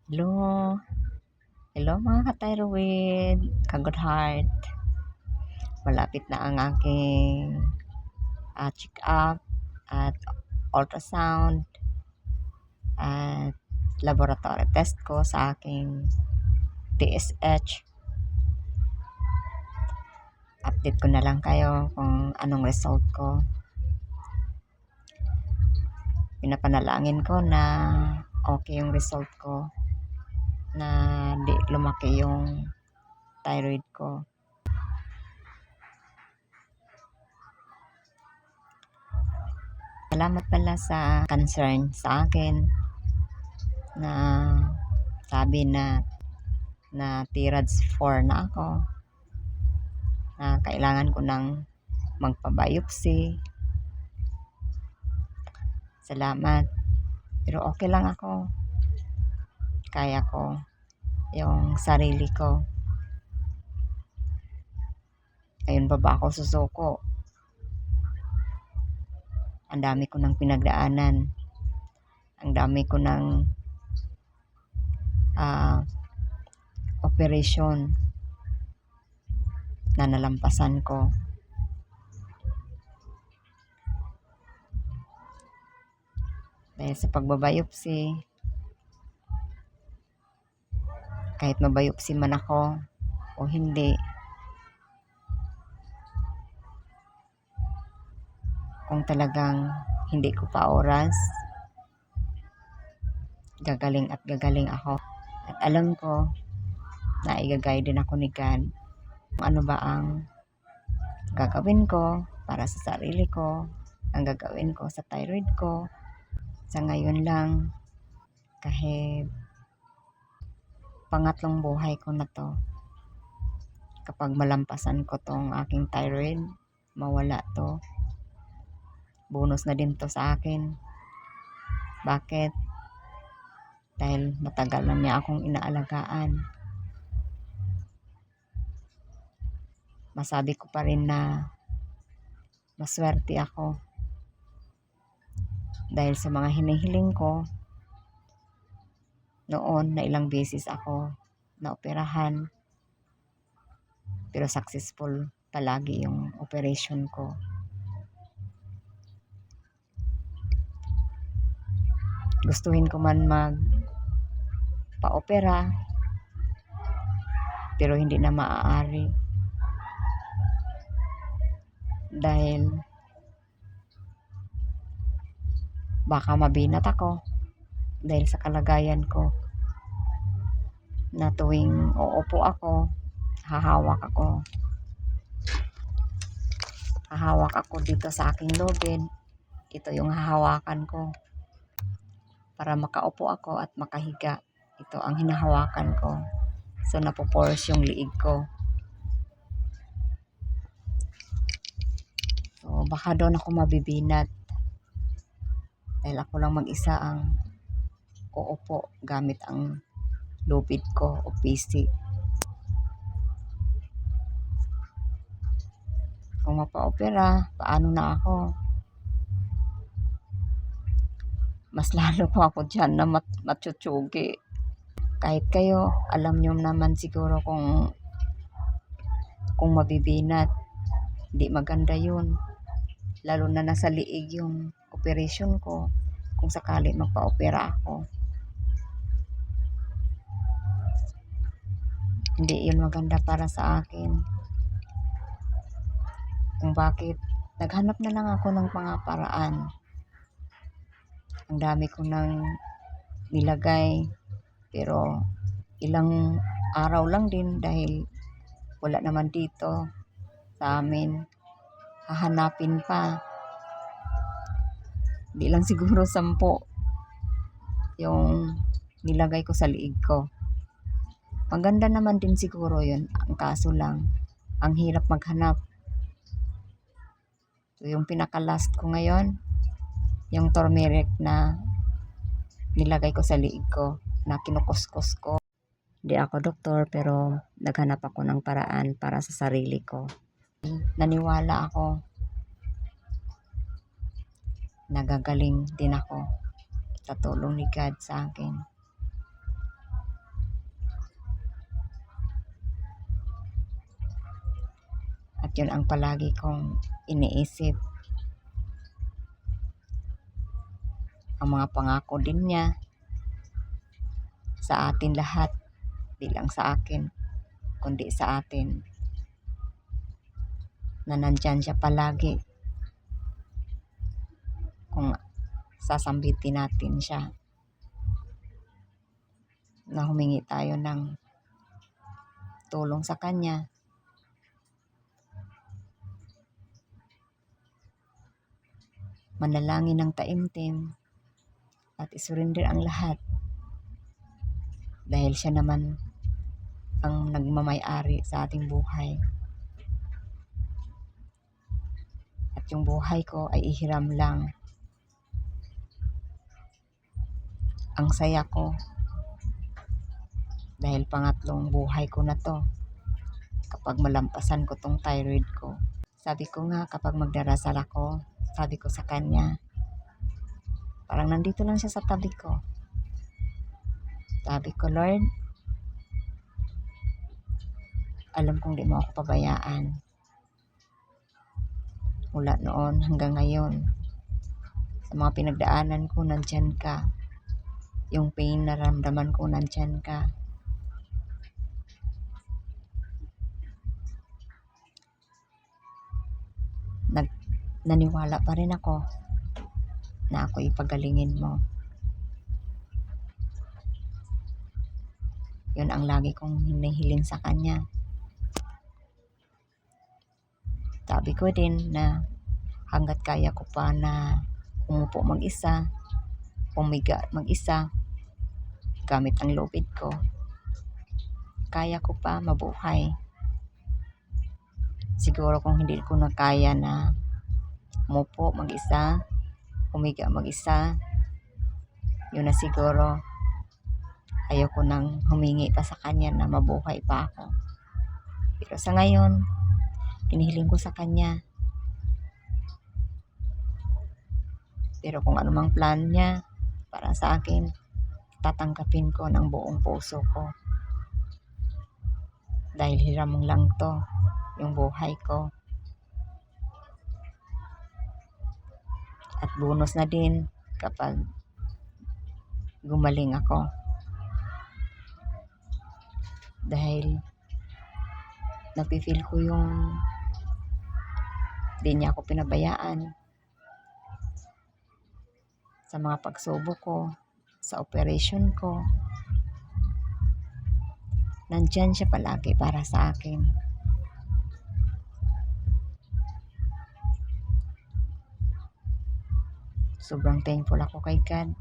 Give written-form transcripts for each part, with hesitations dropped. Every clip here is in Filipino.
Hello, hello mga ka-thyroid, ka-good heart. Malapit na ang aking check-up at ultrasound at laboratory test ko sa aking TSH. Update ko na lang kayo kung anong result ko. Pinapanalangin ko na okay yung result ko, na di lumaki yung thyroid ko. Salamat pala sa concern sa akin na sabi na TRADS 4 na ako, na kailangan ko nang magpa-biopsy. Salamat. Pero okay lang ako. Kaya ko yung sarili ko. Ngayon pa ba ako susuko? Ang dami ko nang pinagdaanan. Ang dami ko nang operation na nalampasan ko. Dahil sa pagbabiopsy, kahit mabiopsy man ako o hindi, kung talagang hindi ko pa oras, gagaling at gagaling ako. At alam ko na igagay din ako ni God kung ano ba ang gagawin ko para sa sarili ko, ang gagawin ko sa thyroid ko. Sa ngayon lang, kahit pangatlong buhay ko na to, kapag malampasan ko tong aking thyroid, mawala to, bonus na din to sa akin. Bakit? Dahil matagal na niya akong inaalagaan. Masabi ko pa rin na maswerte ako dahil sa mga hinihiling ko noon, na ilang beses ako naoperahan, pero successful palagi yung operation ko. Gustuhin ko man magpa-opera, pero hindi na maaari dahil baka mabinat ako dahil sa kalagayan ko, na tuwing uupo ako, hahawak ako dito sa aking lobid. Ito yung hahawakan ko para makaupo ako at makahiga. Ito ang hinahawakan ko, so napopores yung liig ko. So baka doon ako mabibinat dahil ako lang mag-isa ang uupo gamit ang lupit ko o PC. Kung mapa-opera, paano na ako? Mas lalo ko ako dyan na matutsugi. Kahit kayo, alam nyo naman siguro kung mabibinat. Hindi maganda yun. Lalo na nasa liig yung operation ko, kung sakali magpa-opera ako. Hindi yun maganda para sa akin. Kung bakit, naghanap na lang ako ng mga paraan. Ang dami ko nang nilagay, pero ilang araw lang din dahil wala naman dito sa amin. Hahanapin pa. Di lang siguro 10 yung nilagay ko sa liig ko. Maganda naman din siguro yun. Ang kaso lang, ang hirap maghanap. So yung pinaka-last ko ngayon, yung turmeric na nilagay ko sa liig ko, na kinukuskus ko. Di ako doktor, pero naghanap ako ng paraan para sa sarili ko. Naniwala ako, nagagaling din ako sa tulong ni God sa akin. At yun ang palagi kong iniisip. Ang mga pangako din niya sa atin lahat, di lang sa akin, kundi sa atin, na nandyan siya palagi kung sasambitin natin siya, na humingi tayo ng tulong sa kanya. Manalangin ng taimtim at isurrender ang lahat, dahil siya naman ang nagmamay-ari sa ating buhay. At yung buhay ko ay ihiram lang. Ang saya ko dahil pangatlong buhay ko na to kapag malampasan ko tong thyroid ko. Sabi ko nga, kapag magdarasal ako, sabi ko sa kanya, parang nandito lang siya sa tabi ko. Sabi ko, Lord, alam kong di mo ako pabayaan. Mula noon hanggang ngayon, sa mga pinagdaanan ko, nandyan ka. Yung pain na ramdaman ko, nandyan ka. Naniwala pa rin ako na ako ipagalingin mo. Yun ang lagi kong hinihiling sa kanya. Sabi ko din na hanggat kaya ko pa na umupo mag-isa, pumiga mag-isa, gamit ang lubid ko, kaya ko pa mabuhay. Siguro kung hindi ko na kaya na umupo mag-isa, pumiga mag-isa, yun na siguro ayoko nang humingi pa sa kanya na mabuhay pa ako. Pero sa ngayon, hinihiling ko sa kanya. Pero kung anumang plan niya para sa akin, tatanggapin ko ng buong puso ko. Dahil hiram lang to, yung buhay ko. At bonus na din kapag gumaling ako. Dahil napifeel ko yung di niya ako pinabayaan sa mga pagsubok ko, sa operation ko. Nandyan siya palagi para sa akin. Sobrang thankful ako kay God.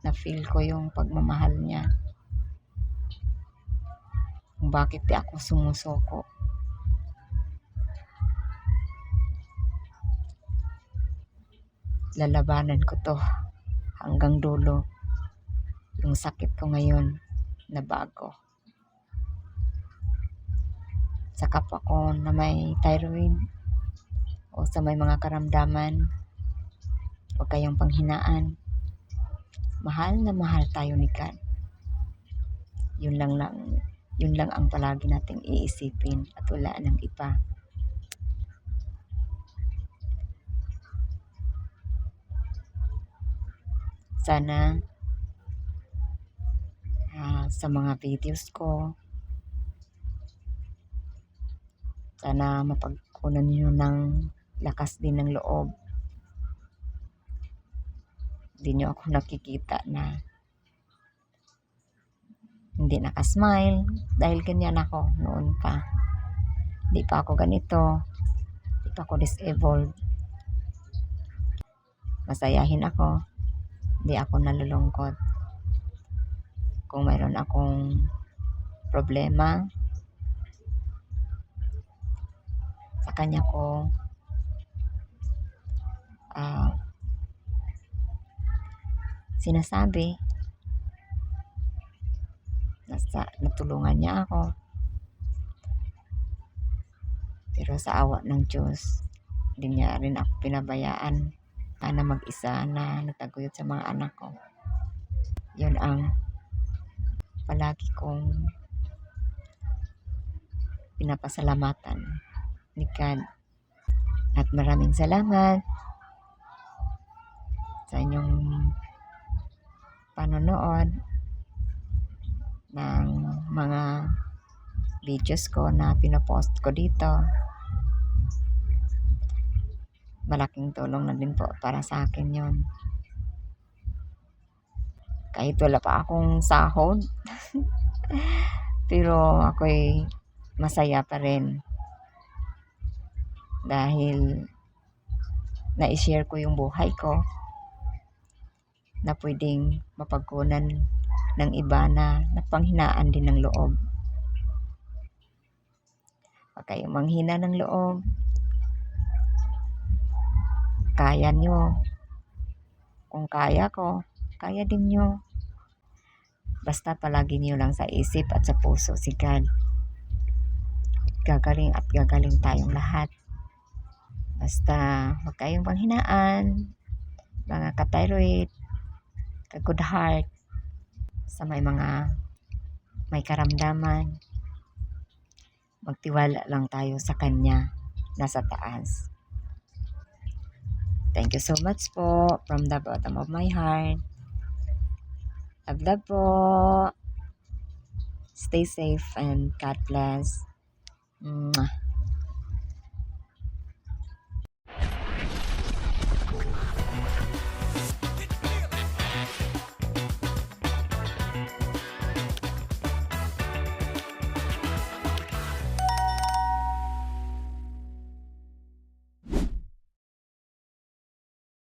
Na-feel ko yung pagmamahal niya. Kung bakit di ako sumusuko. Lalabanan ko to hanggang dulo. Yung sakit ko ngayon na bago. Sa kapwa ko na may thyroid o sa may mga karamdaman, huwag kayong panghinaan. Mahal na mahal tayo ni God. Yun lang ang palagi nating iisipin at wala nang iba. Sana sa mga videos ko, sana mapagkunan niyo ng lakas din ng loob. Hindi niyo ako nakikita na hindi nakasmile dahil ganyan ako noon pa. Hindi pa ako ganito. Hindi pa ako disabled. Masayahin ako. Hindi ako nalulungkot. Kung mayroon akong problema, sa kanya ko sinasabi, natulungan niya ako. Pero sa awa ng Diyos, hindi niya rin ako pinabayaan na mag-isa na nagtaguyod sa mga anak ko. Yun ang palagi kong pinapasalamatan ni God. At maraming salamat sa inyong panonood ng mga videos ko na pinopost ko dito. Malaking tulong na din po para sa akin yon. Kahit wala pa akong sahod, pero ako'y masaya pa rin dahil na-share ko yung buhay ko na pwedeng mapagkunan ng iba na napanghinaan din ng loob. Huwag kayong manghina ng loob. Kaya nyo. Kung kaya ko, kaya din nyo. Basta palagi nyo lang sa isip at sa puso si God. Gagaling at gagaling tayong lahat. Basta huwag kayong panghinaan, mga ka-thyroid, ka-good heart, sa may karamdaman. Magtiwala lang tayo sa Kanya, nasa taas. Thank you so much po from the bottom of my heart. Love po. Stay safe and God bless. Mwah.